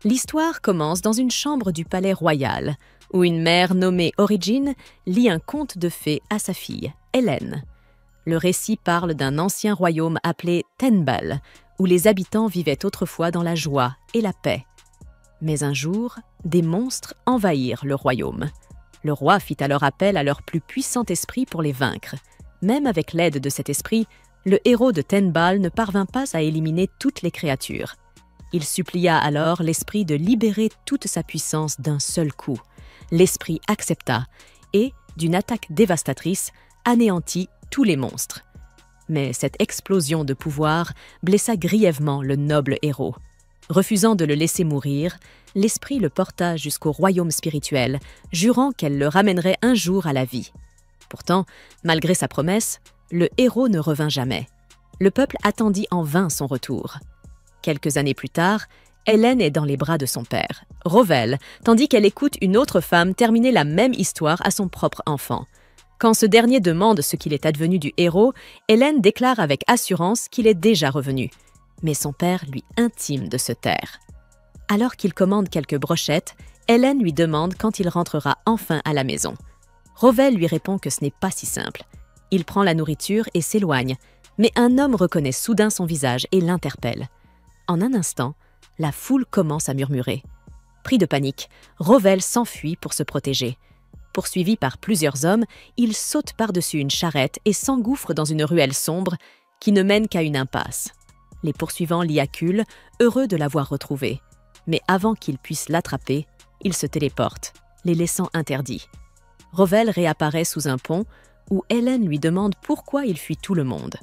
L'histoire commence dans une chambre du palais royal, où une mère nommée Origine lit un conte de fées à sa fille, Hélène. Le récit parle d'un ancien royaume appelé Tenbal, où les habitants vivaient autrefois dans la joie et la paix. Mais un jour, des monstres envahirent le royaume. Le roi fit alors appel à leur plus puissant esprit pour les vaincre. Même avec l'aide de cet esprit, le héros de Tenbal ne parvint pas à éliminer toutes les créatures. Il supplia alors l'esprit de libérer toute sa puissance d'un seul coup. L'esprit accepta et, d'une attaque dévastatrice, anéantit tous les monstres. Mais cette explosion de pouvoir blessa grièvement le noble héros. Refusant de le laisser mourir, l'esprit le porta jusqu'au royaume spirituel, jurant qu'elle le ramènerait un jour à la vie. Pourtant, malgré sa promesse, le héros ne revint jamais. Le peuple attendit en vain son retour. Quelques années plus tard, Hélène est dans les bras de son père, Rhovell, tandis qu'elle écoute une autre femme terminer la même histoire à son propre enfant. Quand ce dernier demande ce qu'il est advenu du héros, Hélène déclare avec assurance qu'il est déjà revenu. Mais son père lui intime de se taire. Alors qu'il commande quelques brochettes, Hélène lui demande quand il rentrera enfin à la maison. Rhovell lui répond que ce n'est pas si simple. Il prend la nourriture et s'éloigne, mais un homme reconnaît soudain son visage et l'interpelle. En un instant, la foule commence à murmurer. Pris de panique, Rhovell s'enfuit pour se protéger. Poursuivi par plusieurs hommes, il saute par-dessus une charrette et s'engouffre dans une ruelle sombre qui ne mène qu'à une impasse. Les poursuivants l'y acculent, heureux de l'avoir retrouvé. Mais avant qu'ils puissent l'attraper, il se téléporte, les laissant interdits. Rhovell réapparaît sous un pont où Hélène lui demande pourquoi il fuit tout le monde.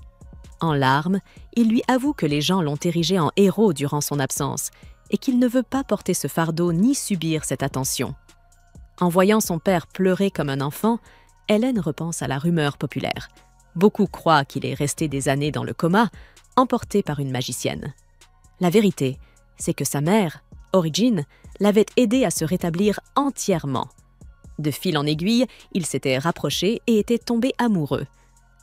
En larmes, il lui avoue que les gens l'ont érigé en héros durant son absence et qu'il ne veut pas porter ce fardeau ni subir cette attention. En voyant son père pleurer comme un enfant, Hélène repense à la rumeur populaire. Beaucoup croient qu'il est resté des années dans le coma, emporté par une magicienne. La vérité, c'est que sa mère, Origine, l'avait aidé à se rétablir entièrement. De fil en aiguille, ils s'étaient rapprochés et étaient tombés amoureux.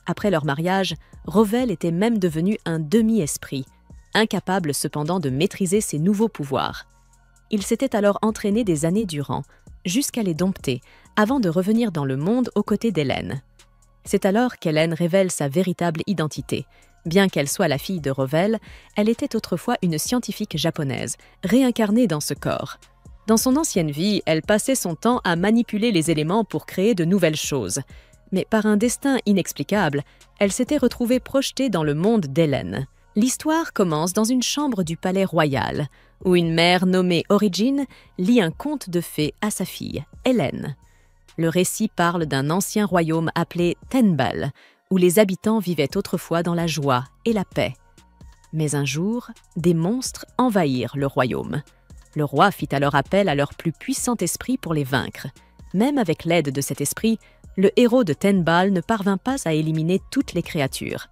Après leur mariage, Rhovell était même devenu un demi-esprit, incapable cependant de maîtriser ses nouveaux pouvoirs. Il s'était alors entraîné des années durant, jusqu'à les dompter, avant de revenir dans le monde aux côtés d'Hélène. C'est alors qu'Hélène révèle sa véritable identité. Bien qu'elle soit la fille de Rhovell, elle était autrefois une scientifique japonaise, réincarnée dans ce corps. Dans son ancienne vie, elle passait son temps à manipuler les éléments pour créer de nouvelles choses. Mais par un destin inexplicable, elle s'était retrouvée projetée dans le monde d'Hélène. L'histoire commence dans une chambre du palais royal, où une mère nommée Origine lit un conte de fées à sa fille, Hélène. Le récit parle d'un ancien royaume appelé Tenbal, où les habitants vivaient autrefois dans la joie et la paix. Mais un jour, des monstres envahirent le royaume. Le roi fit alors appel à leur plus puissant esprit pour les vaincre. Même avec l'aide de cet esprit, le héros de Tenbal ne parvint pas à éliminer toutes les créatures.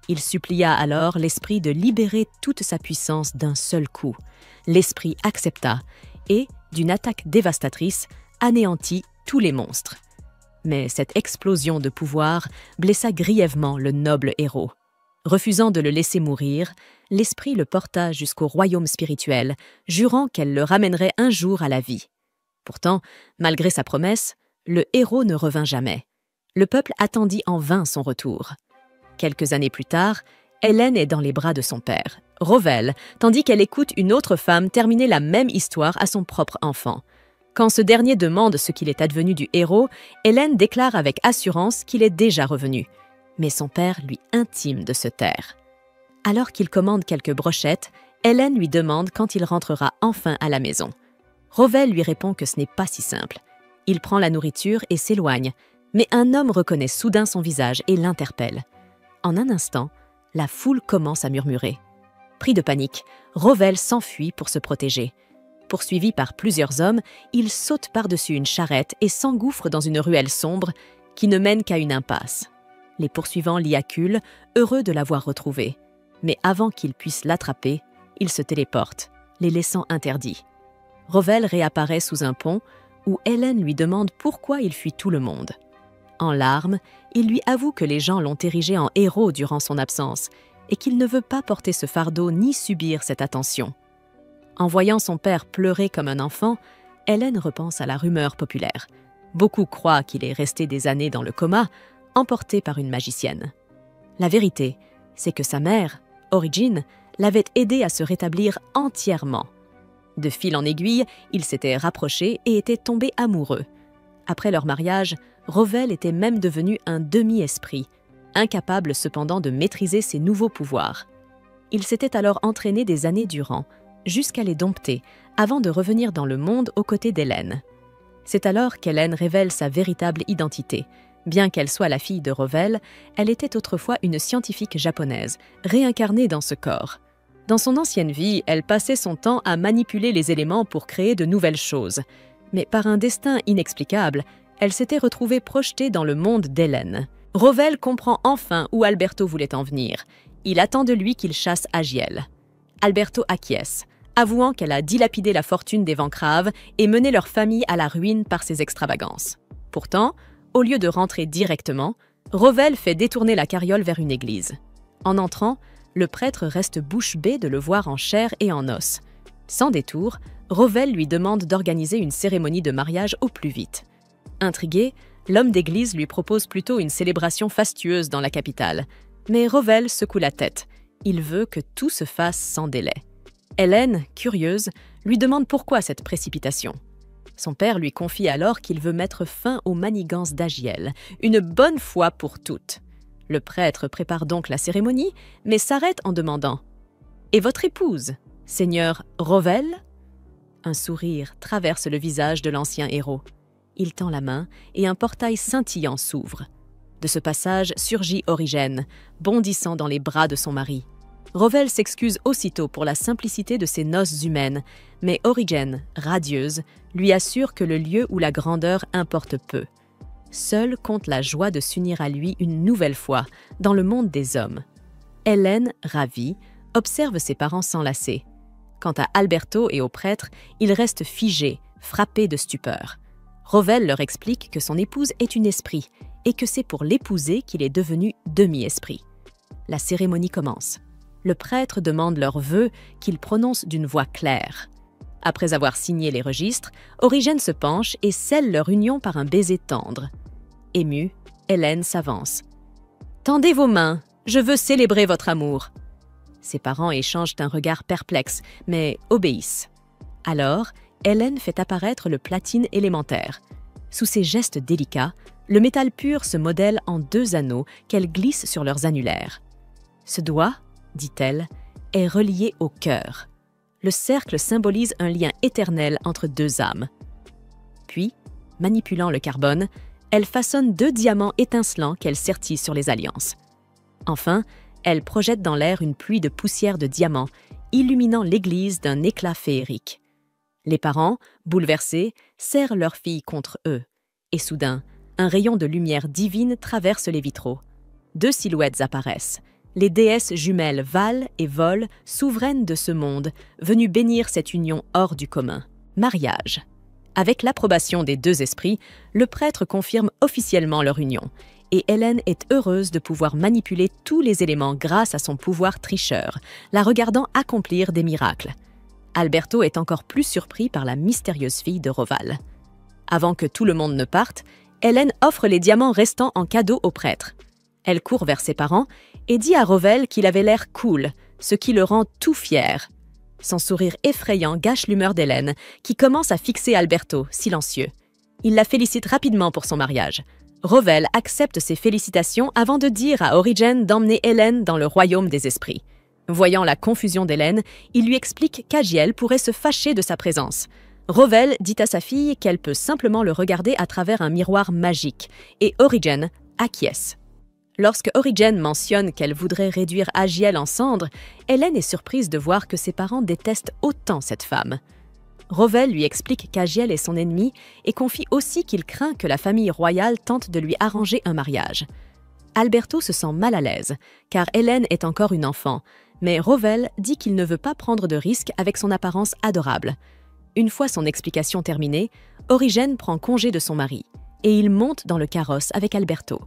Il supplia alors l'esprit de libérer toute sa puissance d'un seul coup. L'esprit accepta et, d'une attaque dévastatrice, anéantit tous les monstres. Mais cette explosion de pouvoir blessa grièvement le noble héros. Refusant de le laisser mourir, l'esprit le porta jusqu'au royaume spirituel, jurant qu'elle le ramènerait un jour à la vie. Pourtant, malgré sa promesse, le héros ne revint jamais. Le peuple attendit en vain son retour. Quelques années plus tard, Hélène est dans les bras de son père, Rhovell, tandis qu'elle écoute une autre femme terminer la même histoire à son propre enfant. Quand ce dernier demande ce qu'il est advenu du héros, Hélène déclare avec assurance qu'il est déjà revenu. Mais son père lui intime de se taire. Alors qu'il commande quelques brochettes, Hélène lui demande quand il rentrera enfin à la maison. Rhovell lui répond que ce n'est pas si simple. Il prend la nourriture et s'éloigne, mais un homme reconnaît soudain son visage et l'interpelle. En un instant, la foule commence à murmurer. Pris de panique, Rhovell s'enfuit pour se protéger. Poursuivi par plusieurs hommes, il saute par-dessus une charrette et s'engouffre dans une ruelle sombre qui ne mène qu'à une impasse. Les poursuivants l'y acculent, heureux de l'avoir retrouvé. Mais avant qu'ils puissent l'attraper, il se téléporte, les laissant interdits. Rhovell réapparaît sous un pont où Hélène lui demande pourquoi il fuit tout le monde. En larmes, il lui avoue que les gens l'ont érigé en héros durant son absence et qu'il ne veut pas porter ce fardeau ni subir cette attention. En voyant son père pleurer comme un enfant, Hélène repense à la rumeur populaire. Beaucoup croient qu'il est resté des années dans le coma, emporté par une magicienne. La vérité, c'est que sa mère, Origine, l'avait aidé à se rétablir entièrement. De fil en aiguille, ils s'étaient rapprochés et étaient tombés amoureux. Après leur mariage, Rowell était même devenu un demi-esprit, incapable cependant de maîtriser ses nouveaux pouvoirs. Il s'était alors entraîné des années durant, jusqu'à les dompter, avant de revenir dans le monde aux côtés d'Hélène. C'est alors qu'Hélène révèle sa véritable identité. Bien qu'elle soit la fille de Rowell, elle était autrefois une scientifique japonaise, réincarnée dans ce corps. Dans son ancienne vie, elle passait son temps à manipuler les éléments pour créer de nouvelles choses. Mais par un destin inexplicable, elle s'était retrouvée projetée dans le monde d'Hélène. Rowell comprend enfin où Alberto voulait en venir. Il attend de lui qu'il chasse Agiel. Alberto acquiesce, avouant qu'elle a dilapidé la fortune des Vancraves et mené leur famille à la ruine par ses extravagances. Pourtant, au lieu de rentrer directement, Rowell fait détourner la carriole vers une église. En entrant, le prêtre reste bouche bée de le voir en chair et en os. Sans détour, Rowell lui demande d'organiser une cérémonie de mariage au plus vite. Intrigué, l'homme d'église lui propose plutôt une célébration fastueuse dans la capitale. Mais Rowell secoue la tête. Il veut que tout se fasse sans délai. Hélène, curieuse, lui demande pourquoi cette précipitation. Son père lui confie alors qu'il veut mettre fin aux manigances d'Agiel, une bonne fois pour toutes. Le prêtre prépare donc la cérémonie, mais s'arrête en demandant « Et votre épouse, seigneur Rowell ?» Un sourire traverse le visage de l'ancien héros. Il tend la main et un portail scintillant s'ouvre. De ce passage surgit Origène, bondissant dans les bras de son mari. Rowell s'excuse aussitôt pour la simplicité de ses noces humaines, mais Origène, radieuse, lui assure que le lieu ou la grandeur importe peu. Seule compte la joie de s'unir à lui une nouvelle fois dans le monde des hommes. Hélène, ravie, observe ses parents s'enlacer. Quant à Alberto et au prêtre, ils restent figés, frappés de stupeur. Rowell leur explique que son épouse est une esprit et que c'est pour l'épouser qu'il est devenu demi-esprit. La cérémonie commence. Le prêtre demande leurs vœux qu'ils prononcent d'une voix claire. Après avoir signé les registres, Origène se penche et scelle leur union par un baiser tendre. Émue, Hélène s'avance. « Tendez vos mains, je veux célébrer votre amour. » Ses parents échangent un regard perplexe, mais obéissent. Alors, Hélène fait apparaître le platine élémentaire. Sous ses gestes délicats, le métal pur se modèle en 2 anneaux qu'elle glisse sur leurs annulaires. Ce doigt, dit-elle, est relié au cœur. Le cercle symbolise un lien éternel entre 2 âmes. Puis, manipulant le carbone, elle façonne 2 diamants étincelants qu'elle sertit sur les alliances. Enfin, elle projette dans l'air une pluie de poussière de diamants, illuminant l'église d'un éclat féerique. Les parents, bouleversés, serrent leur fille contre eux. Et soudain, un rayon de lumière divine traverse les vitraux. 2 silhouettes apparaissent. Les déesses jumelles Val et Vol, souveraines de ce monde, venues bénir cette union hors du commun. Mariage. Avec l'approbation des 2 esprits, le prêtre confirme officiellement leur union, et Hélène est heureuse de pouvoir manipuler tous les éléments grâce à son pouvoir tricheur, la regardant accomplir des miracles. Alberto est encore plus surpris par la mystérieuse fille de Rowell. Avant que tout le monde ne parte, Hélène offre les diamants restants en cadeau au prêtre. Elle court vers ses parents et dit à Rowell qu'il avait l'air cool, ce qui le rend tout fier. Son sourire effrayant gâche l'humeur d'Hélène, qui commence à fixer Alberto, silencieux. Il la félicite rapidement pour son mariage. Rowell accepte ses félicitations avant de dire à Origène d'emmener Hélène dans le royaume des esprits. Voyant la confusion d'Hélène, il lui explique qu'Agiel pourrait se fâcher de sa présence. Rowell dit à sa fille qu'elle peut simplement le regarder à travers un miroir magique, et Origène acquiesce. Lorsque Origène mentionne qu'elle voudrait réduire Agiel en cendres, Hélène est surprise de voir que ses parents détestent autant cette femme. Rowell lui explique qu'Agiel est son ennemi et confie aussi qu'il craint que la famille royale tente de lui arranger un mariage. Alberto se sent mal à l'aise, car Hélène est encore une enfant, mais Rowell dit qu'il ne veut pas prendre de risques avec son apparence adorable. Une fois son explication terminée, Origène prend congé de son mari, et il monte dans le carrosse avec Alberto.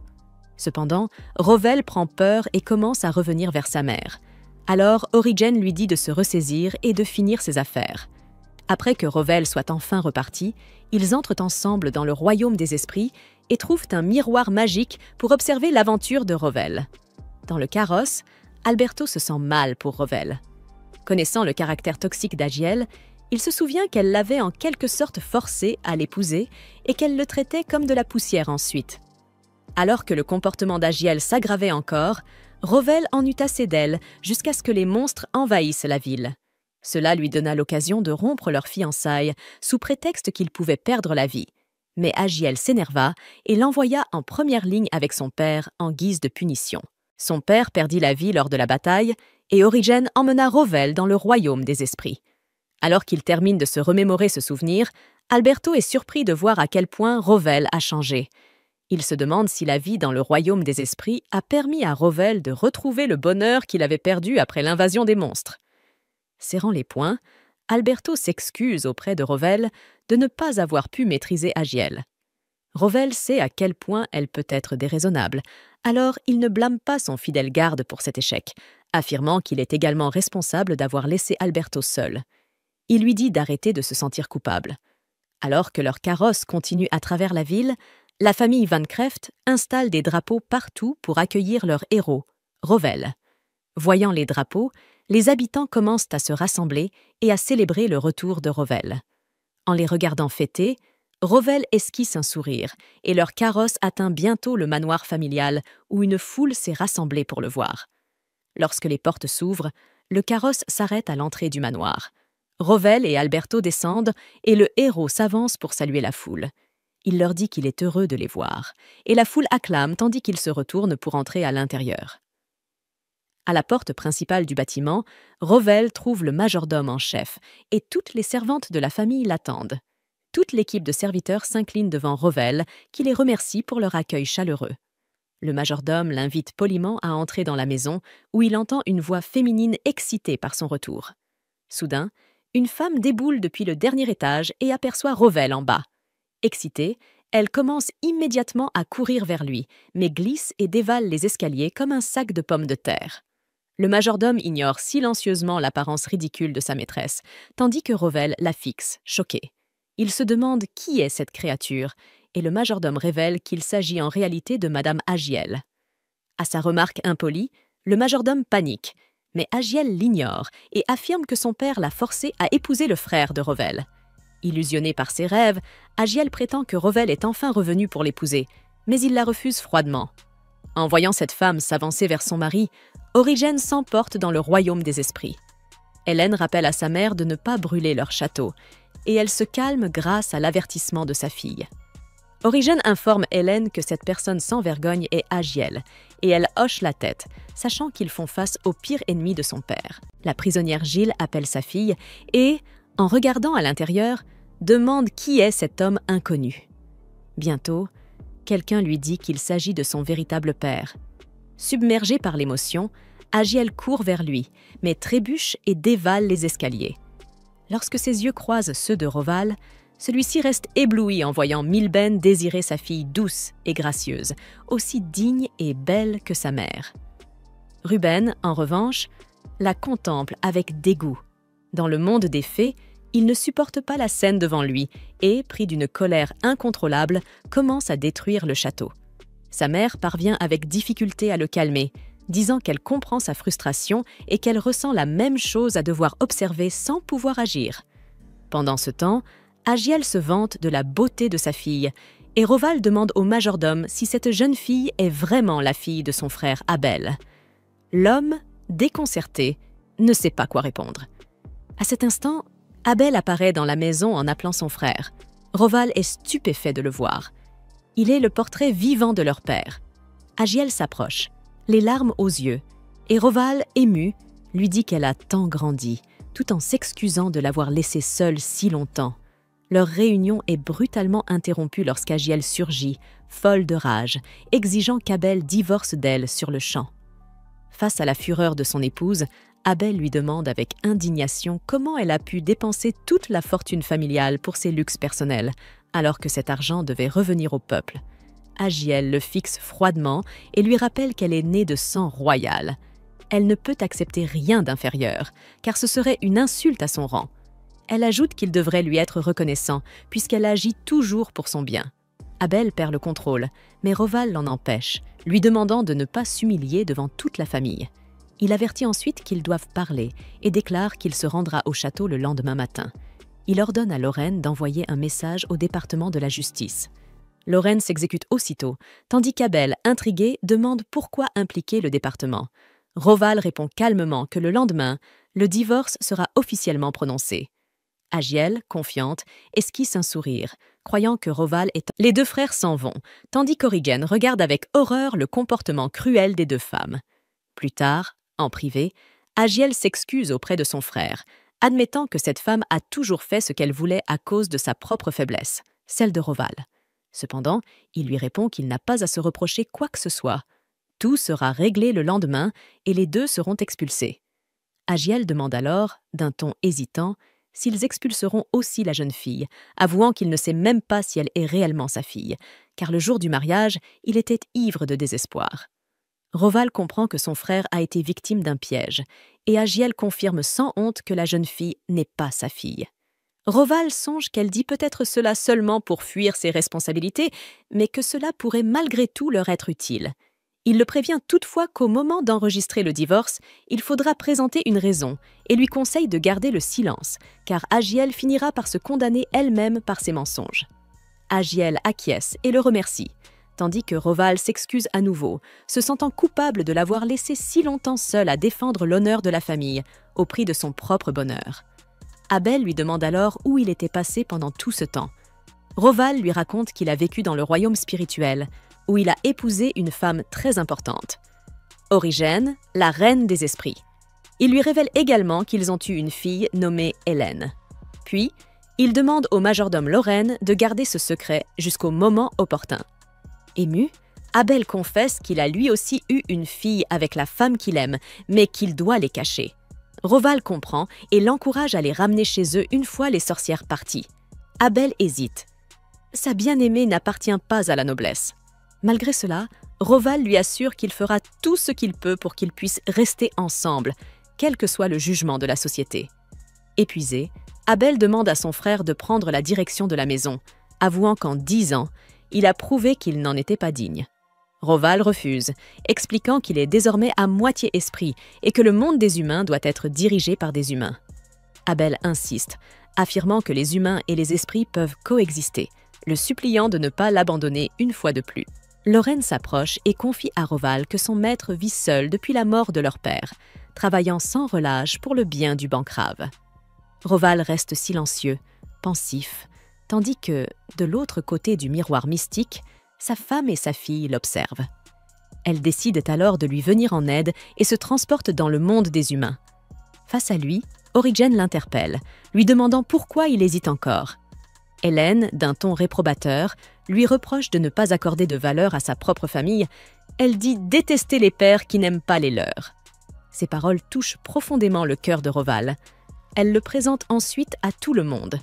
Cependant, Rowell prend peur et commence à revenir vers sa mère. Alors Origen lui dit de se ressaisir et de finir ses affaires. Après que Rhovell soit enfin reparti, ils entrent ensemble dans le royaume des esprits et trouvent un miroir magique pour observer l'aventure de Rhovell. Dans le carrosse, Alberto se sent mal pour Rhovell. Connaissant le caractère toxique d'Agiel, il se souvient qu'elle l'avait en quelque sorte forcé à l'épouser et qu'elle le traitait comme de la poussière ensuite. Alors que le comportement d'Agiel s'aggravait encore, Rhovell en eut assez d'elle jusqu'à ce que les monstres envahissent la ville. Cela lui donna l'occasion de rompre leur fiançailles sous prétexte qu'il pouvait perdre la vie. Mais Agiel s'énerva et l'envoya en première ligne avec son père en guise de punition. Son père perdit la vie lors de la bataille et Origen emmena Rhovell dans le royaume des esprits. Alors qu'il termine de se remémorer ce souvenir, Alberto est surpris de voir à quel point Rhovell a changé. Il se demande si la vie dans le royaume des esprits a permis à Rhovell de retrouver le bonheur qu'il avait perdu après l'invasion des monstres. Serrant les poings, Alberto s'excuse auprès de Rhovell de ne pas avoir pu maîtriser Agiel. Rhovell sait à quel point elle peut être déraisonnable, alors il ne blâme pas son fidèle garde pour cet échec, affirmant qu'il est également responsable d'avoir laissé Alberto seul. Il lui dit d'arrêter de se sentir coupable. Alors que leur carrosse continue à travers la ville, la famille Van Kreft installe des drapeaux partout pour accueillir leur héros, Rhovell. Voyant les drapeaux, les habitants commencent à se rassembler et à célébrer le retour de Rhovell. En les regardant fêter, Rhovell esquisse un sourire et leur carrosse atteint bientôt le manoir familial où une foule s'est rassemblée pour le voir. Lorsque les portes s'ouvrent, le carrosse s'arrête à l'entrée du manoir. Rhovell et Alberto descendent et le héros s'avance pour saluer la foule. Il leur dit qu'il est heureux de les voir, et la foule acclame tandis qu'il se retourne pour entrer à l'intérieur. À la porte principale du bâtiment, Rhovell trouve le majordome en chef, et toutes les servantes de la famille l'attendent. Toute l'équipe de serviteurs s'incline devant Rhovell, qui les remercie pour leur accueil chaleureux. Le majordome l'invite poliment à entrer dans la maison, où il entend une voix féminine excitée par son retour. Soudain, une femme déboule depuis le dernier étage et aperçoit Rhovell en bas. Excitée, elle commence immédiatement à courir vers lui, mais glisse et dévale les escaliers comme un sac de pommes de terre. Le majordome ignore silencieusement l'apparence ridicule de sa maîtresse, tandis que Rhovell la fixe, choqué. Il se demande qui est cette créature, et le majordome révèle qu'il s'agit en réalité de Madame Agiel. À sa remarque impolie, le majordome panique, mais Agiel l'ignore et affirme que son père l'a forcé à épouser le frère de Rhovell. Illusionné par ses rêves, Agiel prétend que Rhovell est enfin revenu pour l'épouser, mais il la refuse froidement. En voyant cette femme s'avancer vers son mari, Origen s'emporte dans le royaume des esprits. Hélène rappelle à sa mère de ne pas brûler leur château, et elle se calme grâce à l'avertissement de sa fille. Origen informe Hélène que cette personne sans vergogne est Agiel, et elle hoche la tête, sachant qu'ils font face au pire ennemi de son père. La prisonnière Gilles appelle sa fille et, en regardant à l'intérieur, demande qui est cet homme inconnu. Bientôt, quelqu'un lui dit qu'il s'agit de son véritable père. Submergé par l'émotion, Agiel court vers lui, mais trébuche et dévale les escaliers. Lorsque ses yeux croisent ceux de Rhovell, celui-ci reste ébloui en voyant Milben désirer sa fille douce et gracieuse, aussi digne et belle que sa mère. Ruben, en revanche, la contemple avec dégoût. Dans le monde des fées, il ne supporte pas la scène devant lui et, pris d'une colère incontrôlable, commence à détruire le château. Sa mère parvient avec difficulté à le calmer, disant qu'elle comprend sa frustration et qu'elle ressent la même chose à devoir observer sans pouvoir agir. Pendant ce temps, Agiel se vante de la beauté de sa fille et Rhovell demande au majordome si cette jeune fille est vraiment la fille de son frère Abel. L'homme, déconcerté, ne sait pas quoi répondre. À cet instant, Abel apparaît dans la maison en appelant son frère. Rhovell est stupéfait de le voir. Il est le portrait vivant de leur père. Agiel s'approche, les larmes aux yeux, et Rhovell, ému, lui dit qu'elle a tant grandi, tout en s'excusant de l'avoir laissé seule si longtemps. Leur réunion est brutalement interrompue lorsqu'Agiel surgit, folle de rage, exigeant qu'Abel divorce d'elle sur le champ. Face à la fureur de son épouse, Abel lui demande avec indignation comment elle a pu dépenser toute la fortune familiale pour ses luxes personnels, alors que cet argent devait revenir au peuple. Agiel le fixe froidement et lui rappelle qu'elle est née de sang royal. Elle ne peut accepter rien d'inférieur, car ce serait une insulte à son rang. Elle ajoute qu'il devrait lui être reconnaissant, puisqu'elle agit toujours pour son bien. Abel perd le contrôle, mais Roval l'en empêche, lui demandant de ne pas s'humilier devant toute la famille. Il avertit ensuite qu'ils doivent parler et déclare qu'il se rendra au château le lendemain matin. Il ordonne à Lorraine d'envoyer un message au département de la justice. Lorraine s'exécute aussitôt, tandis qu'Abel, intrigué, demande pourquoi impliquer le département. Roval répond calmement que le lendemain, le divorce sera officiellement prononcé. Agiel, confiante, esquisse un sourire, croyant que Roval est... Les deux frères s'en vont, tandis qu'Origen regarde avec horreur le comportement cruel des deux femmes. Plus tard, en privé, Agiel s'excuse auprès de son frère, admettant que cette femme a toujours fait ce qu'elle voulait à cause de sa propre faiblesse, celle de Roval. Cependant, il lui répond qu'il n'a pas à se reprocher quoi que ce soit. Tout sera réglé le lendemain et les deux seront expulsés. Agiel demande alors, d'un ton hésitant, s'ils expulseront aussi la jeune fille, avouant qu'il ne sait même pas si elle est réellement sa fille, car le jour du mariage, il était ivre de désespoir. Roval comprend que son frère a été victime d'un piège, et Agiel confirme sans honte que la jeune fille n'est pas sa fille. Roval songe qu'elle dit peut-être cela seulement pour fuir ses responsabilités, mais que cela pourrait malgré tout leur être utile. Il le prévient toutefois qu'au moment d'enregistrer le divorce, il faudra présenter une raison et lui conseille de garder le silence, car Agiel finira par se condamner elle-même par ses mensonges. Agiel acquiesce et le remercie, tandis que Roval s'excuse à nouveau, se sentant coupable de l'avoir laissé si longtemps seul à défendre l'honneur de la famille, au prix de son propre bonheur. Abel lui demande alors où il était passé pendant tout ce temps. Roval lui raconte qu'il a vécu dans le royaume spirituel, où il a épousé une femme très importante. Origène, la reine des esprits. Il lui révèle également qu'ils ont eu une fille nommée Hélène. Puis, il demande au majordome Lorraine de garder ce secret jusqu'au moment opportun. Ému, Abel confesse qu'il a lui aussi eu une fille avec la femme qu'il aime, mais qu'il doit les cacher. Roval comprend et l'encourage à les ramener chez eux une fois les sorcières parties. Abel hésite. Sa bien-aimée n'appartient pas à la noblesse. Malgré cela, Roval lui assure qu'il fera tout ce qu'il peut pour qu'ils puissent rester ensemble, quel que soit le jugement de la société. Épuisé, Abel demande à son frère de prendre la direction de la maison, avouant qu'en 10 ans, il a prouvé qu'il n'en était pas digne. Roval refuse, expliquant qu'il est désormais à moitié esprit et que le monde des humains doit être dirigé par des humains. Abel insiste, affirmant que les humains et les esprits peuvent coexister, le suppliant de ne pas l'abandonner une fois de plus. Lorraine s'approche et confie à Roval que son maître vit seul depuis la mort de leur père, travaillant sans relâche pour le bien du Bancrave. Roval reste silencieux, pensif, tandis que, de l'autre côté du miroir mystique, sa femme et sa fille l'observent. Elles décident alors de lui venir en aide et se transportent dans le monde des humains. Face à lui, Origen l'interpelle, lui demandant pourquoi il hésite encore. Hélène, d'un ton réprobateur, lui reproche de ne pas accorder de valeur à sa propre famille. Elle dit détester les pères qui n'aiment pas les leurs. Ces paroles touchent profondément le cœur de Roval. Elle le présente ensuite à tout le monde.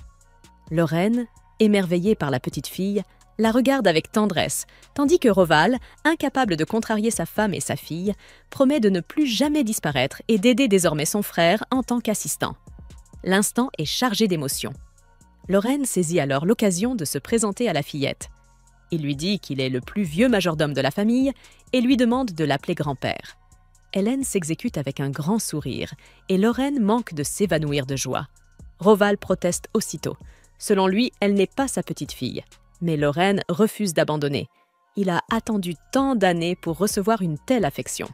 Lorraine, émerveillée par la petite fille, la regarde avec tendresse, tandis que Roval, incapable de contrarier sa femme et sa fille, promet de ne plus jamais disparaître et d'aider désormais son frère en tant qu'assistant. L'instant est chargé d'émotions. Lorraine saisit alors l'occasion de se présenter à la fillette. Il lui dit qu'il est le plus vieux majordome de la famille et lui demande de l'appeler grand-père. Hélène s'exécute avec un grand sourire et Lorraine manque de s'évanouir de joie. Roval proteste aussitôt. Selon lui, elle n'est pas sa petite fille. Mais Lorraine refuse d'abandonner. Il a attendu tant d'années pour recevoir une telle affection.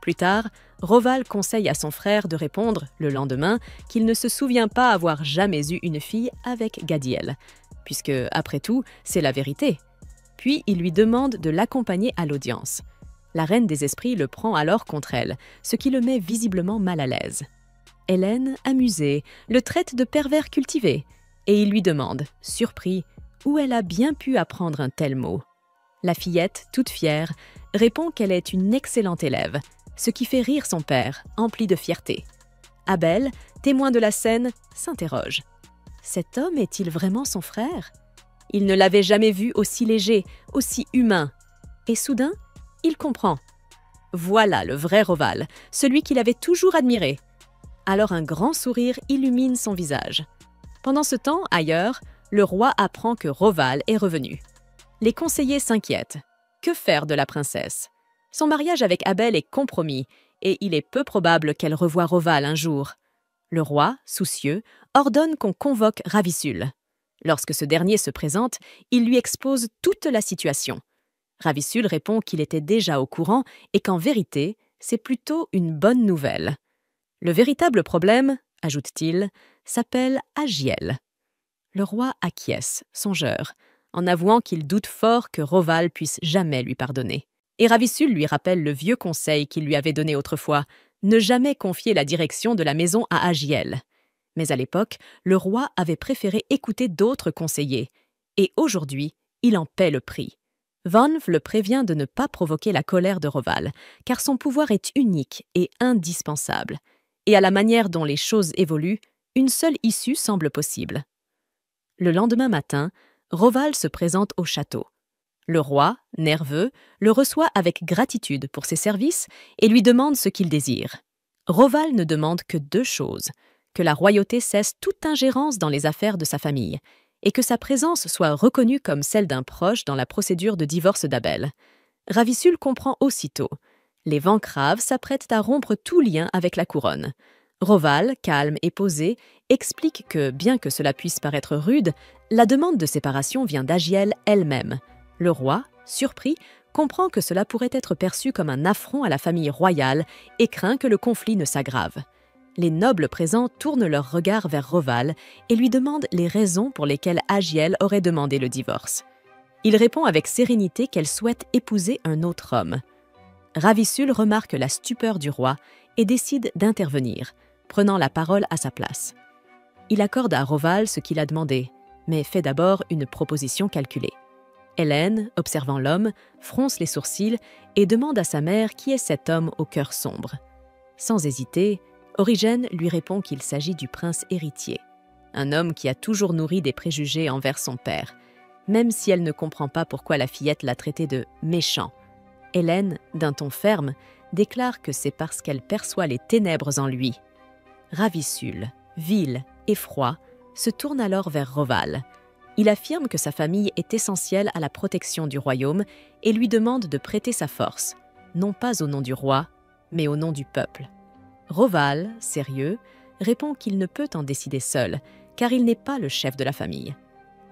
Plus tard, Roval conseille à son frère de répondre, le lendemain, qu'il ne se souvient pas avoir jamais eu une fille avec Gadiel, puisque, après tout, c'est la vérité. Puis il lui demande de l'accompagner à l'audience. La reine des esprits le prend alors contre elle, ce qui le met visiblement mal à l'aise. Hélène, amusée, le traite de pervers cultivé, et il lui demande, surpris, où elle a bien pu apprendre un tel mot. La fillette, toute fière, répond qu'elle est une excellente élève, ce qui fait rire son père, empli de fierté. Abel, témoin de la scène, s'interroge. Cet homme est-il vraiment son frère ? Il ne l'avait jamais vu aussi léger, aussi humain. Et soudain, il comprend. Voilà le vrai Roval, celui qu'il avait toujours admiré. Alors un grand sourire illumine son visage. Pendant ce temps, ailleurs, le roi apprend que Roval est revenu. Les conseillers s'inquiètent. Que faire de la princesse? Son mariage avec Abel est compromis et il est peu probable qu'elle revoie Roval un jour. Le roi, soucieux, ordonne qu'on convoque Ravissul. Lorsque ce dernier se présente, il lui expose toute la situation. Ravissul répond qu'il était déjà au courant et qu'en vérité, c'est plutôt une bonne nouvelle. Le véritable problème, ajoute-t-il, s'appelle Agiel. Le roi acquiesce, songeur, en avouant qu'il doute fort que Roval puisse jamais lui pardonner. Et Ravissul lui rappelle le vieux conseil qu'il lui avait donné autrefois, ne jamais confier la direction de la maison à Agiel. Mais à l'époque, le roi avait préféré écouter d'autres conseillers, et aujourd'hui, il en paie le prix. Vanv le prévient de ne pas provoquer la colère de Roval, car son pouvoir est unique et indispensable. Et à la manière dont les choses évoluent, une seule issue semble possible. Le lendemain matin, Roval se présente au château. Le roi, nerveux, le reçoit avec gratitude pour ses services et lui demande ce qu'il désire. Roval ne demande que 2 choses, que la royauté cesse toute ingérence dans les affaires de sa famille, et que sa présence soit reconnue comme celle d'un proche dans la procédure de divorce d'Abel. Ravissul comprend aussitôt. Les Vancraves s'apprêtent à rompre tout lien avec la couronne. Roval, calme et posé, explique que, bien que cela puisse paraître rude, la demande de séparation vient d'Agiel elle-même. Le roi, surpris, comprend que cela pourrait être perçu comme un affront à la famille royale et craint que le conflit ne s'aggrave. Les nobles présents tournent leur regard vers Roval et lui demandent les raisons pour lesquelles Agiel aurait demandé le divorce. Il répond avec sérénité qu'elle souhaite épouser un autre homme. Ravissul remarque la stupeur du roi et décide d'intervenir, prenant la parole à sa place. Il accorde à Roval ce qu'il a demandé, mais fait d'abord une proposition calculée. Hélène, observant l'homme, fronce les sourcils et demande à sa mère qui est cet homme au cœur sombre. Sans hésiter, Origène lui répond qu'il s'agit du prince héritier, un homme qui a toujours nourri des préjugés envers son père, même si elle ne comprend pas pourquoi la fillette l'a traité de « méchant ». Hélène, d'un ton ferme, déclare que c'est parce qu'elle perçoit les ténèbres en lui. Ravissul, vil et froid, se tourne alors vers Roval. Il affirme que sa famille est essentielle à la protection du royaume et lui demande de prêter sa force, non pas au nom du roi, mais au nom du peuple. Roval, sérieux, répond qu'il ne peut en décider seul, car il n'est pas le chef de la famille.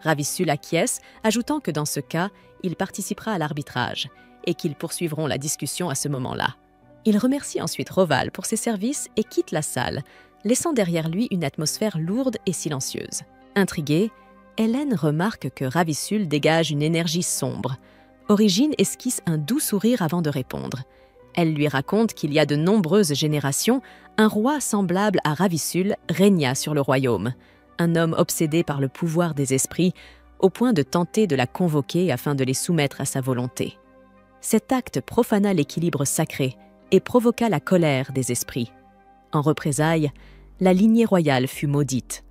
Ravissul acquiesce, ajoutant que dans ce cas, il participera à l'arbitrage et qu'ils poursuivront la discussion à ce moment-là. Il remercie ensuite Roval pour ses services et quitte la salle, laissant derrière lui une atmosphère lourde et silencieuse. Intriguée, Hélène remarque que Ravissul dégage une énergie sombre. Origine esquisse un doux sourire avant de répondre. Elle lui raconte qu'il y a de nombreuses générations, un roi semblable à Ravissul régna sur le royaume, un homme obsédé par le pouvoir des esprits, au point de tenter de la convoquer afin de les soumettre à sa volonté. Cet acte profana l'équilibre sacré et provoqua la colère des esprits. En représailles, la lignée royale fut maudite.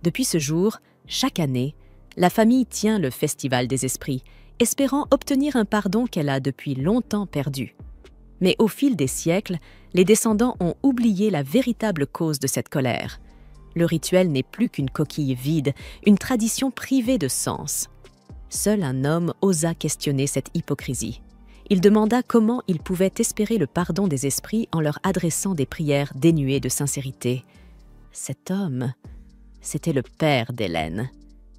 Depuis ce jour, chaque année, la famille tient le Festival des Esprits, espérant obtenir un pardon qu'elle a depuis longtemps perdu. Mais au fil des siècles, les descendants ont oublié la véritable cause de cette colère. Le rituel n'est plus qu'une coquille vide, une tradition privée de sens. Seul un homme osa questionner cette hypocrisie. Il demanda comment ils pouvaient espérer le pardon des esprits en leur adressant des prières dénuées de sincérité. Cet homme, c'était le père d'Hélène.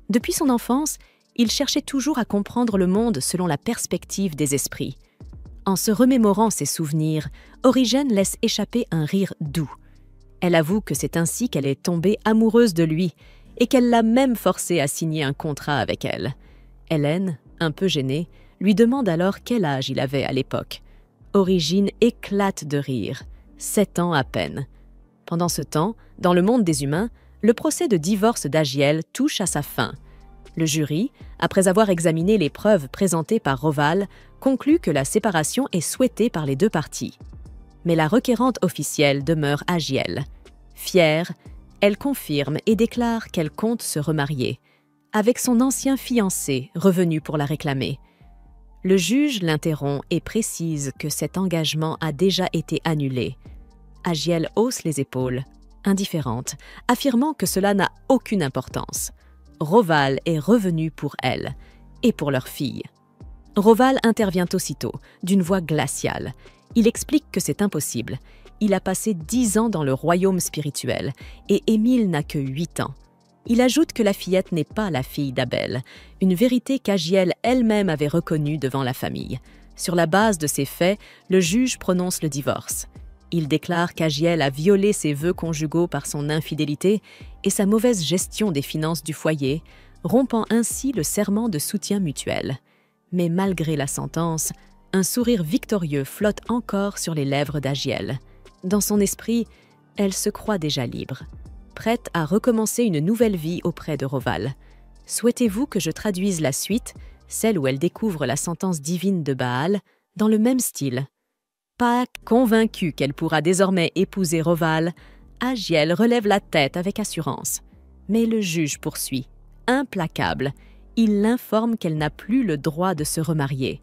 Depuis son enfance, il cherchait toujours à comprendre le monde selon la perspective des esprits. En se remémorant ses souvenirs, Origène laisse échapper un rire doux. Elle avoue que c'est ainsi qu'elle est tombée amoureuse de lui et qu'elle l'a même forcé à signer un contrat avec elle. Hélène, un peu gênée, lui demande alors quel âge il avait à l'époque. Origine éclate de rire, 7 ans à peine. Pendant ce temps, dans le monde des humains, le procès de divorce d'Agiel touche à sa fin. Le jury, après avoir examiné les preuves présentées par Roval, conclut que la séparation est souhaitée par les 2 parties. Mais la requérante officielle demeure Agiel. Fière, elle confirme et déclare qu'elle compte se remarier, avec son ancien fiancé revenu pour la réclamer. Le juge l'interrompt et précise que cet engagement a déjà été annulé. Agiel hausse les épaules, indifférente, affirmant que cela n'a aucune importance. Roval est revenu pour elle et pour leur fille. Roval intervient aussitôt, d'une voix glaciale. Il explique que c'est impossible. Il a passé 10 ans dans le royaume spirituel et Émile n'a que 8 ans. Il ajoute que la fillette n'est pas la fille d'Abel, une vérité qu'Agiel elle-même avait reconnue devant la famille. Sur la base de ces faits, le juge prononce le divorce. Il déclare qu'Agiel a violé ses vœux conjugaux par son infidélité et sa mauvaise gestion des finances du foyer, rompant ainsi le serment de soutien mutuel. Mais malgré la sentence, un sourire victorieux flotte encore sur les lèvres d'Agiel. Dans son esprit, elle se croit déjà libre, prête à recommencer une nouvelle vie auprès de Roval. Souhaitez-vous que je traduise la suite, celle où elle découvre la sentence divine de Baal, dans le même style? Pas convaincue qu'elle pourra désormais épouser Roval, Agiel relève la tête avec assurance. Mais le juge poursuit, implacable. Il l'informe qu'elle n'a plus le droit de se remarier.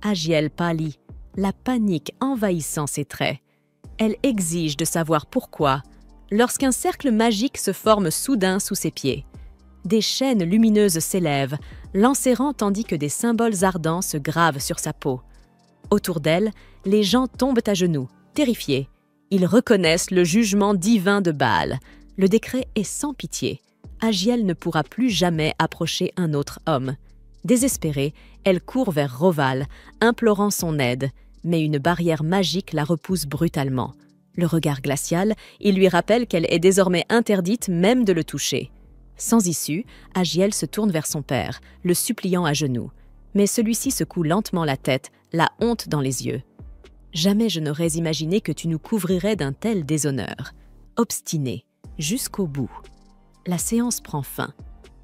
Agiel pâlit, la panique envahissant ses traits. Elle exige de savoir pourquoi, lorsqu'un cercle magique se forme soudain sous ses pieds. Des chaînes lumineuses s'élèvent, l'enserrant tandis que des symboles ardents se gravent sur sa peau. Autour d'elle, les gens tombent à genoux, terrifiés. Ils reconnaissent le jugement divin de Baal. Le décret est sans pitié. Agiel ne pourra plus jamais approcher un autre homme. Désespérée, elle court vers Roval, implorant son aide, mais une barrière magique la repousse brutalement. Le regard glacial, il lui rappelle qu'elle est désormais interdite même de le toucher. Sans issue, Agiel se tourne vers son père, le suppliant à genoux. Mais celui-ci secoue lentement la tête, la honte dans les yeux. « Jamais je n'aurais imaginé que tu nous couvrirais d'un tel déshonneur. » Obstiné, jusqu'au bout. La séance prend fin.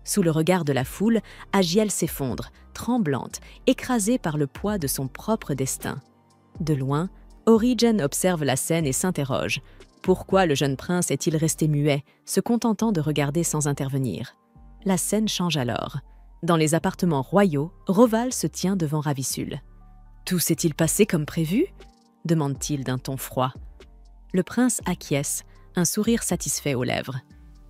Sous le regard de la foule, Agiel s'effondre, tremblante, écrasée par le poids de son propre destin. De loin, Origen observe la scène et s'interroge. Pourquoi le jeune prince est-il resté muet, se contentant de regarder sans intervenir? La scène change alors. Dans les appartements royaux, Roval se tient devant Ravissule. « Tout s'est-il passé comme prévu ?» demande-t-il d'un ton froid. Le prince acquiesce, un sourire satisfait aux lèvres.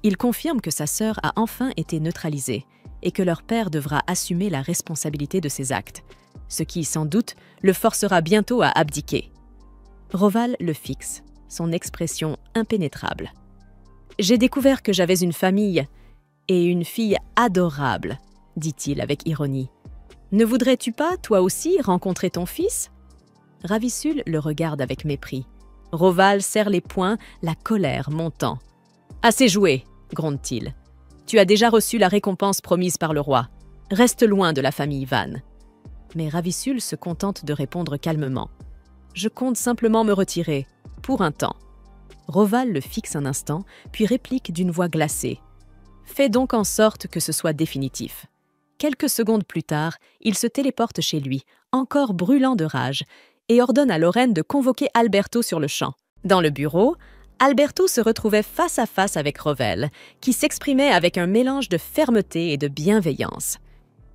Il confirme que sa sœur a enfin été neutralisée et que leur père devra assumer la responsabilité de ses actes, ce qui, sans doute, le forcera bientôt à abdiquer. Roval le fixe, son expression impénétrable. « J'ai découvert que j'avais une famille et une fille adorable, » dit-il avec ironie. « Ne voudrais-tu pas, toi aussi, rencontrer ton fils ?» Ravissule le regarde avec mépris. Roval serre les poings, la colère montant. « Assez joué !» gronde-t-il. « Tu as déjà reçu la récompense promise par le roi. Reste loin de la famille Van. » Mais Ravissule se contente de répondre calmement. « Je compte simplement me retirer, pour un temps. » Roval le fixe un instant, puis réplique d'une voix glacée. « Fais donc en sorte que ce soit définitif. » Quelques secondes plus tard, il se téléporte chez lui, encore brûlant de rage, et ordonne à Lorraine de convoquer Alberto sur le champ. Dans le bureau, Alberto se retrouvait face à face avec Roval, qui s'exprimait avec un mélange de fermeté et de bienveillance.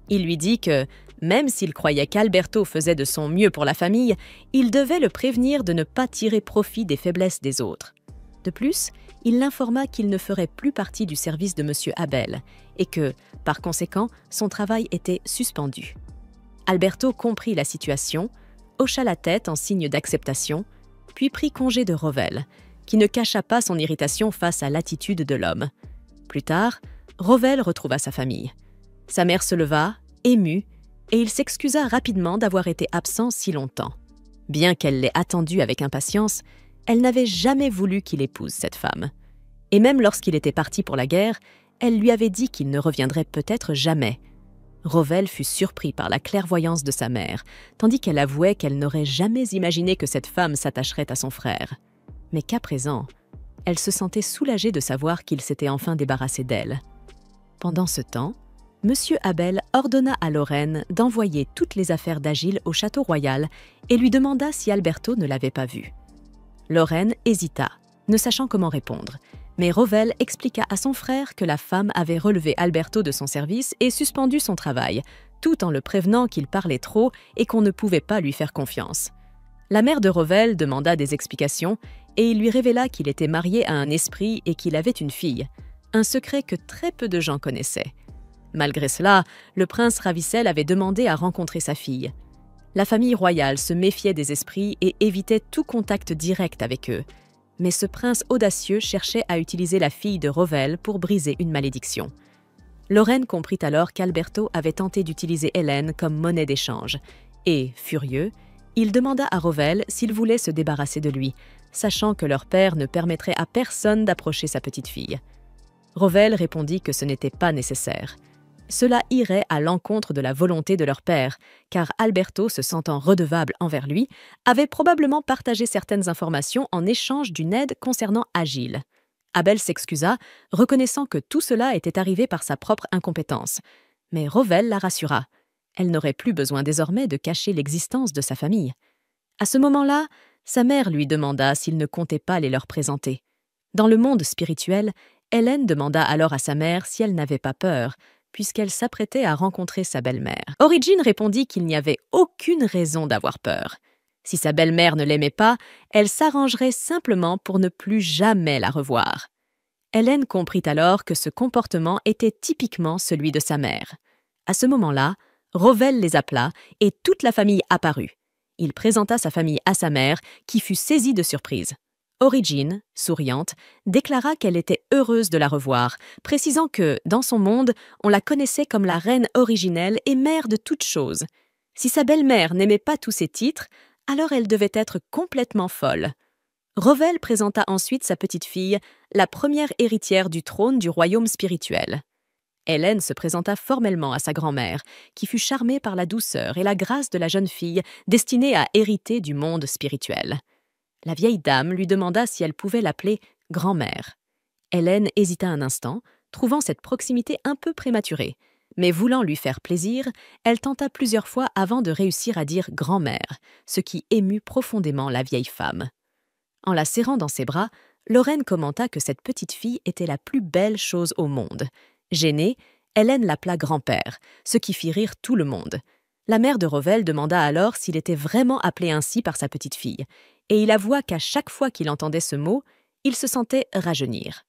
Il lui dit que, même s'il croyait qu'Alberto faisait de son mieux pour la famille, il devait le prévenir de ne pas tirer profit des faiblesses des autres. De plus, il l'informa qu'il ne ferait plus partie du service de M. Abel et que, par conséquent, son travail était suspendu. Alberto comprit la situation, hocha la tête en signe d'acceptation, puis prit congé de Roval, qui ne cacha pas son irritation face à l'attitude de l'homme. Plus tard, Roval retrouva sa famille. Sa mère se leva, émue, et il s'excusa rapidement d'avoir été absent si longtemps. Bien qu'elle l'ait attendu avec impatience, elle n'avait jamais voulu qu'il épouse cette femme. Et même lorsqu'il était parti pour la guerre, elle lui avait dit qu'il ne reviendrait peut-être jamais. Roval fut surpris par la clairvoyance de sa mère, tandis qu'elle avouait qu'elle n'aurait jamais imaginé que cette femme s'attacherait à son frère. Mais qu'à présent, elle se sentait soulagée de savoir qu'il s'était enfin débarrassé d'elle. Pendant ce temps, M. Abel ordonna à Lorraine d'envoyer toutes les affaires d'Agile au château royal et lui demanda si Alberto ne l'avait pas vu. Lorraine hésita, ne sachant comment répondre, mais Roval expliqua à son frère que la femme avait relevé Alberto de son service et suspendu son travail, tout en le prévenant qu'il parlait trop et qu'on ne pouvait pas lui faire confiance. La mère de Rowell demanda des explications et il lui révéla qu'il était marié à un esprit et qu'il avait une fille, un secret que très peu de gens connaissaient. Malgré cela, le prince Ravissel avait demandé à rencontrer sa fille. La famille royale se méfiait des esprits et évitait tout contact direct avec eux. Mais ce prince audacieux cherchait à utiliser la fille de Rowell pour briser une malédiction. Loren comprit alors qu'Alberto avait tenté d'utiliser Hélène comme monnaie d'échange. Et, furieux, il demanda à Rowell s'il voulait se débarrasser de lui, sachant que leur père ne permettrait à personne d'approcher sa petite fille. Rowell répondit que ce n'était pas nécessaire. Cela irait à l'encontre de la volonté de leur père, car Alberto, se sentant redevable envers lui, avait probablement partagé certaines informations en échange d'une aide concernant Agile. Abel s'excusa, reconnaissant que tout cela était arrivé par sa propre incompétence. Mais Rowell la rassura. Elle n'aurait plus besoin désormais de cacher l'existence de sa famille. À ce moment-là, sa mère lui demanda s'il ne comptait pas les leur présenter. Dans le monde spirituel, Hélène demanda alors à sa mère si elle n'avait pas peur, puisqu'elle s'apprêtait à rencontrer sa belle-mère. Origin répondit qu'il n'y avait aucune raison d'avoir peur. Si sa belle-mère ne l'aimait pas, elle s'arrangerait simplement pour ne plus jamais la revoir. Hélène comprit alors que ce comportement était typiquement celui de sa mère. À ce moment-là, Rowell les appela et toute la famille apparut. Il présenta sa famille à sa mère, qui fut saisie de surprise. Origin, souriante, déclara qu'elle était heureuse de la revoir, précisant que, dans son monde, on la connaissait comme la reine originelle et mère de toutes choses. Si sa belle-mère n'aimait pas tous ces titres, alors elle devait être complètement folle. Rowell présenta ensuite sa petite fille, la première héritière du trône du royaume spirituel. Hélène se présenta formellement à sa grand-mère, qui fut charmée par la douceur et la grâce de la jeune fille destinée à hériter du monde spirituel. La vieille dame lui demanda si elle pouvait l'appeler grand-mère. Hélène hésita un instant, trouvant cette proximité un peu prématurée, mais voulant lui faire plaisir, elle tenta plusieurs fois avant de réussir à dire grand-mère, ce qui émut profondément la vieille femme. En la serrant dans ses bras, Lorraine commenta que cette petite fille était la plus belle chose au monde. Gênée, Hélène l'appela grand-père, ce qui fit rire tout le monde. La mère de Rowell demanda alors s'il était vraiment appelé ainsi par sa petite fille, et il avoua qu'à chaque fois qu'il entendait ce mot, il se sentait rajeunir.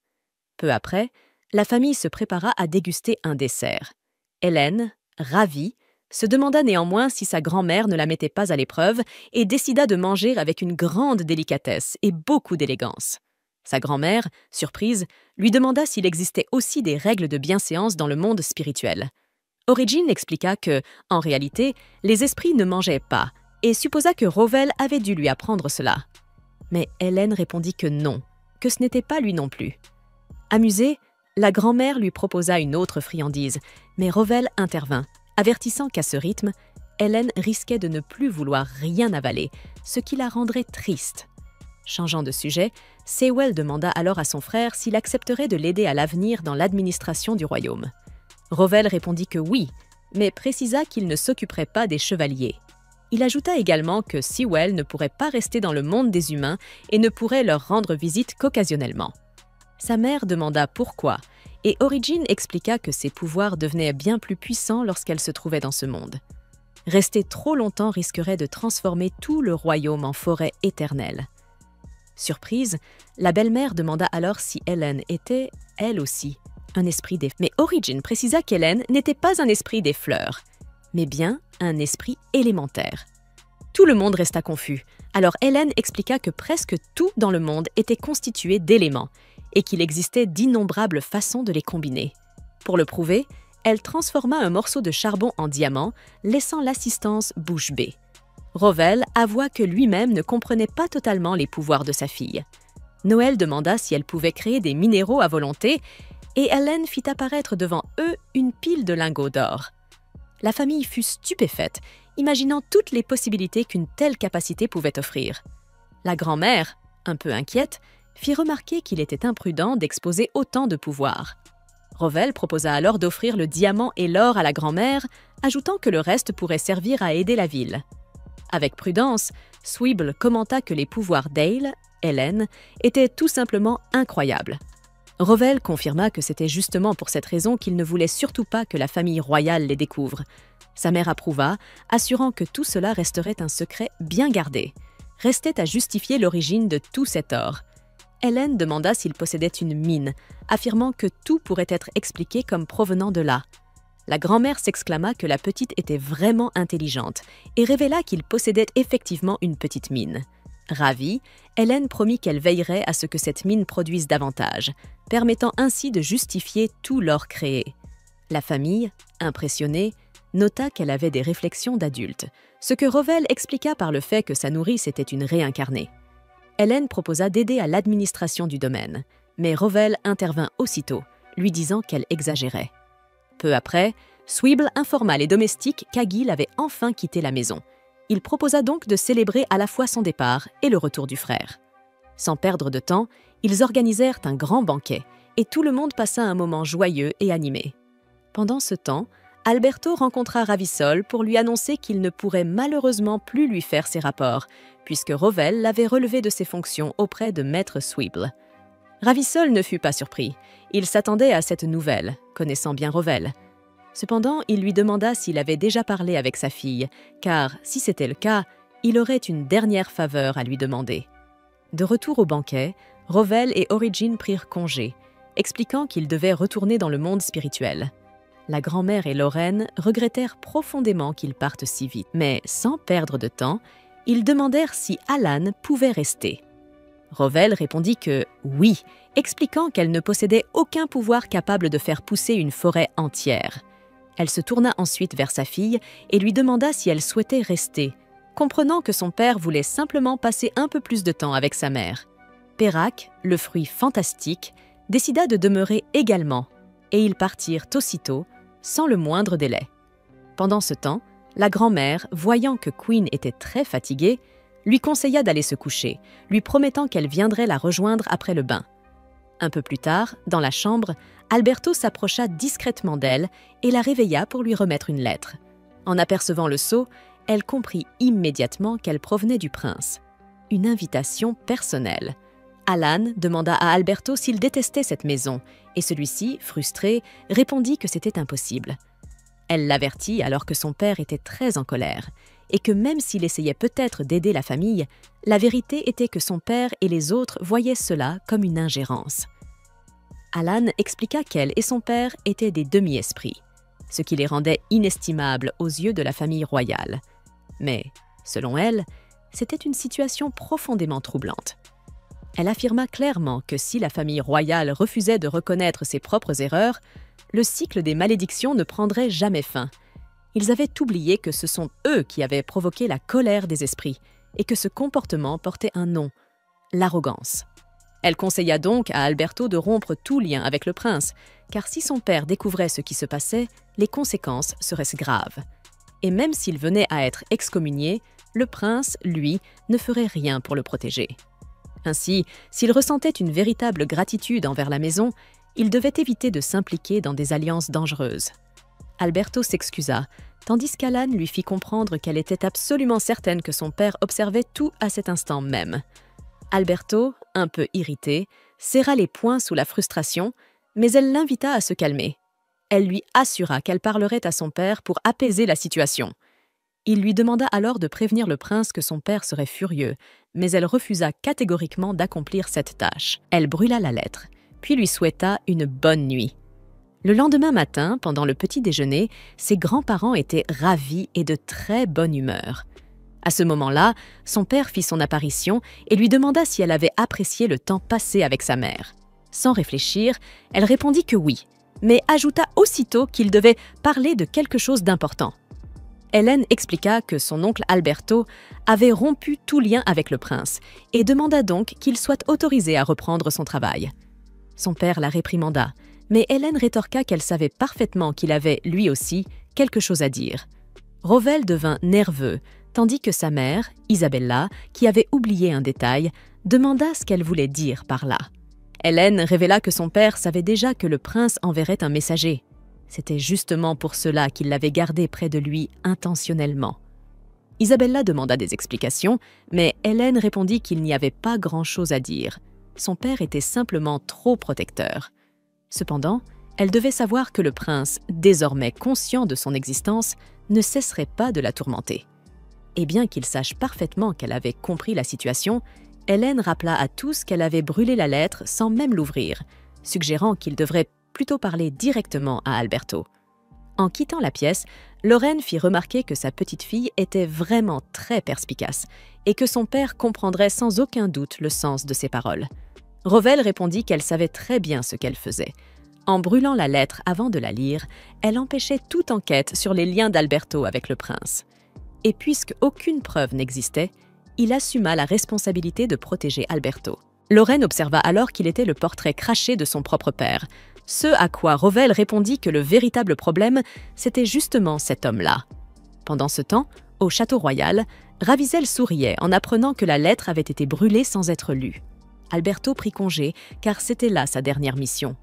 Peu après, la famille se prépara à déguster un dessert. Hélène, ravie, se demanda néanmoins si sa grand-mère ne la mettait pas à l'épreuve et décida de manger avec une grande délicatesse et beaucoup d'élégance. Sa grand-mère, surprise, lui demanda s'il existait aussi des règles de bienséance dans le monde spirituel. Origin expliqua que, en réalité, les esprits ne mangeaient pas et supposa que Rowell avait dû lui apprendre cela. Mais Hélène répondit que non, que ce n'était pas lui non plus. Amusée, la grand-mère lui proposa une autre friandise, mais Rowell intervint, avertissant qu'à ce rythme, Hélène risquait de ne plus vouloir rien avaler, ce qui la rendrait triste. Changeant de sujet, Sewell demanda alors à son frère s'il accepterait de l'aider à l'avenir dans l'administration du royaume. Rowell répondit que oui, mais précisa qu'il ne s'occuperait pas des chevaliers. Il ajouta également que Sewell ne pourrait pas rester dans le monde des humains et ne pourrait leur rendre visite qu'occasionnellement. Sa mère demanda pourquoi, et Origin expliqua que ses pouvoirs devenaient bien plus puissants lorsqu'elle se trouvait dans ce monde. Rester trop longtemps risquerait de transformer tout le royaume en forêt éternelle. Surprise, la belle-mère demanda alors si Hélène était, elle aussi, un esprit des... Mais Origin précisa qu'Hélène n'était pas un esprit des fleurs, mais bien un esprit élémentaire. Tout le monde resta confus, alors Hélène expliqua que presque tout dans le monde était constitué d'éléments, et qu'il existait d'innombrables façons de les combiner. Pour le prouver, elle transforma un morceau de charbon en diamant, laissant l'assistance bouche bée. Rowell avoua que lui-même ne comprenait pas totalement les pouvoirs de sa fille. Noël demanda si elle pouvait créer des minéraux à volonté, et Hélène fit apparaître devant eux une pile de lingots d'or. La famille fut stupéfaite, imaginant toutes les possibilités qu'une telle capacité pouvait offrir. La grand-mère, un peu inquiète, fit remarquer qu'il était imprudent d'exposer autant de pouvoir. Rowell proposa alors d'offrir le diamant et l'or à la grand-mère, ajoutant que le reste pourrait servir à aider la ville. Avec prudence, Sweeble commenta que les pouvoirs d'Ale, Hélène, étaient tout simplement incroyables. Rowell confirma que c'était justement pour cette raison qu'il ne voulait surtout pas que la famille royale les découvre. Sa mère approuva, assurant que tout cela resterait un secret bien gardé. Restait à justifier l'origine de tout cet or. Hélène demanda s'il possédait une mine, affirmant que tout pourrait être expliqué comme provenant de là. La grand-mère s'exclama que la petite était vraiment intelligente et révéla qu'il possédait effectivement une petite mine. Ravie, Hélène promit qu'elle veillerait à ce que cette mine produise davantage, permettant ainsi de justifier tout l'or créé. La famille, impressionnée, nota qu'elle avait des réflexions d'adulte, ce que Rowell expliqua par le fait que sa nourrice était une réincarnée. Hélène proposa d'aider à l'administration du domaine, mais Rowell intervint aussitôt, lui disant qu'elle exagérait. Peu après, Sweeble informa les domestiques qu'Agil avait enfin quitté la maison. Il proposa donc de célébrer à la fois son départ et le retour du frère. Sans perdre de temps, ils organisèrent un grand banquet et tout le monde passa un moment joyeux et animé. Pendant ce temps, Alberto rencontra Ravissol pour lui annoncer qu'il ne pourrait malheureusement plus lui faire ses rapports, puisque Rowell l'avait relevé de ses fonctions auprès de Maître Sweeble. Ravissol ne fut pas surpris. Il s'attendait à cette nouvelle, connaissant bien Rowell. Cependant, il lui demanda s'il avait déjà parlé avec sa fille, car, si c'était le cas, il aurait une dernière faveur à lui demander. De retour au banquet, Rowell et Origin prirent congé, expliquant qu'ils devaient retourner dans le monde spirituel. La grand-mère et Lorraine regrettèrent profondément qu'ils partent si vite, mais sans perdre de temps, ils demandèrent si Alan pouvait rester. Rowell répondit que oui, expliquant qu'elle ne possédait aucun pouvoir capable de faire pousser une forêt entière. Elle se tourna ensuite vers sa fille et lui demanda si elle souhaitait rester, comprenant que son père voulait simplement passer un peu plus de temps avec sa mère. Perrac, le fruit fantastique, décida de demeurer également, et ils partirent aussitôt, sans le moindre délai. Pendant ce temps, la grand-mère, voyant que Queen était très fatiguée, lui conseilla d'aller se coucher, lui promettant qu'elle viendrait la rejoindre après le bain. Un peu plus tard, dans la chambre, Alberto s'approcha discrètement d'elle et la réveilla pour lui remettre une lettre. En apercevant le sceau, elle comprit immédiatement qu'elle provenait du prince. Une invitation personnelle. Alan demanda à Alberto s'il détestait cette maison, et celui-ci, frustré, répondit que c'était impossible. Elle l'avertit alors que son père était très en colère, et que même s'il essayait peut-être d'aider la famille, la vérité était que son père et les autres voyaient cela comme une ingérence. Alan expliqua qu'elle et son père étaient des demi-esprits, ce qui les rendait inestimables aux yeux de la famille royale. Mais, selon elle, c'était une situation profondément troublante. Elle affirma clairement que si la famille royale refusait de reconnaître ses propres erreurs, le cycle des malédictions ne prendrait jamais fin. Ils avaient oublié que ce sont eux qui avaient provoqué la colère des esprits et que ce comportement portait un nom, l'arrogance. Elle conseilla donc à Alberto de rompre tout lien avec le prince, car si son père découvrait ce qui se passait, les conséquences seraient graves. Et même s'il venait à être excommunié, le prince, lui, ne ferait rien pour le protéger. Ainsi, s'il ressentait une véritable gratitude envers la maison, il devait éviter de s'impliquer dans des alliances dangereuses. Alberto s'excusa, tandis qu'Alan lui fit comprendre qu'elle était absolument certaine que son père observait tout à cet instant même. Alberto, un peu irrité, serra les poings sous la frustration, mais elle l'invita à se calmer. Elle lui assura qu'elle parlerait à son père pour apaiser la situation. Il lui demanda alors de prévenir le prince que son père serait furieux, mais elle refusa catégoriquement d'accomplir cette tâche. Elle brûla la lettre, puis lui souhaita une bonne nuit. Le lendemain matin, pendant le petit déjeuner, ses grands-parents étaient ravis et de très bonne humeur. À ce moment-là, son père fit son apparition et lui demanda si elle avait apprécié le temps passé avec sa mère. Sans réfléchir, elle répondit que oui, mais ajouta aussitôt qu'il devait parler de quelque chose d'important. Hélène expliqua que son oncle Alberto avait rompu tout lien avec le prince et demanda donc qu'il soit autorisé à reprendre son travail. Son père la réprimanda, mais Hélène rétorqua qu'elle savait parfaitement qu'il avait, lui aussi, quelque chose à dire. Rowell devint nerveux, tandis que sa mère, Isabella, qui avait oublié un détail, demanda ce qu'elle voulait dire par là. Hélène révéla que son père savait déjà que le prince enverrait un messager. C'était justement pour cela qu'il l'avait gardé près de lui intentionnellement. Isabella demanda des explications, mais Hélène répondit qu'il n'y avait pas grand-chose à dire. Son père était simplement trop protecteur. Cependant, elle devait savoir que le prince, désormais conscient de son existence, ne cesserait pas de la tourmenter. Et bien qu'il sache parfaitement qu'elle avait compris la situation, Hélène rappela à tous qu'elle avait brûlé la lettre sans même l'ouvrir, suggérant qu'il devrait plutôt parler directement à Alberto. En quittant la pièce, Lorraine fit remarquer que sa petite-fille était vraiment très perspicace et que son père comprendrait sans aucun doute le sens de ses paroles. Revel répondit qu'elle savait très bien ce qu'elle faisait. En brûlant la lettre avant de la lire, elle empêchait toute enquête sur les liens d'Alberto avec le prince. Et puisque aucune preuve n'existait, il assuma la responsabilité de protéger Alberto. Lorraine observa alors qu'il était le portrait craché de son propre père, ce à quoi Revel répondit que le véritable problème, c'était justement cet homme-là. Pendant ce temps, au château royal, Ravissel souriait en apprenant que la lettre avait été brûlée sans être lue. Alberto prit congé, car c'était là sa dernière mission.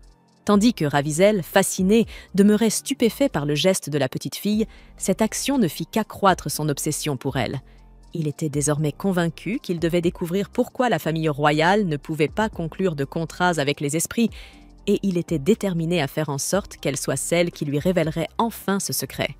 Tandis que Ravissel, fasciné, demeurait stupéfait par le geste de la petite fille, cette action ne fit qu'accroître son obsession pour elle. Il était désormais convaincu qu'il devait découvrir pourquoi la famille royale ne pouvait pas conclure de contrats avec les esprits, et il était déterminé à faire en sorte qu'elle soit celle qui lui révélerait enfin ce secret.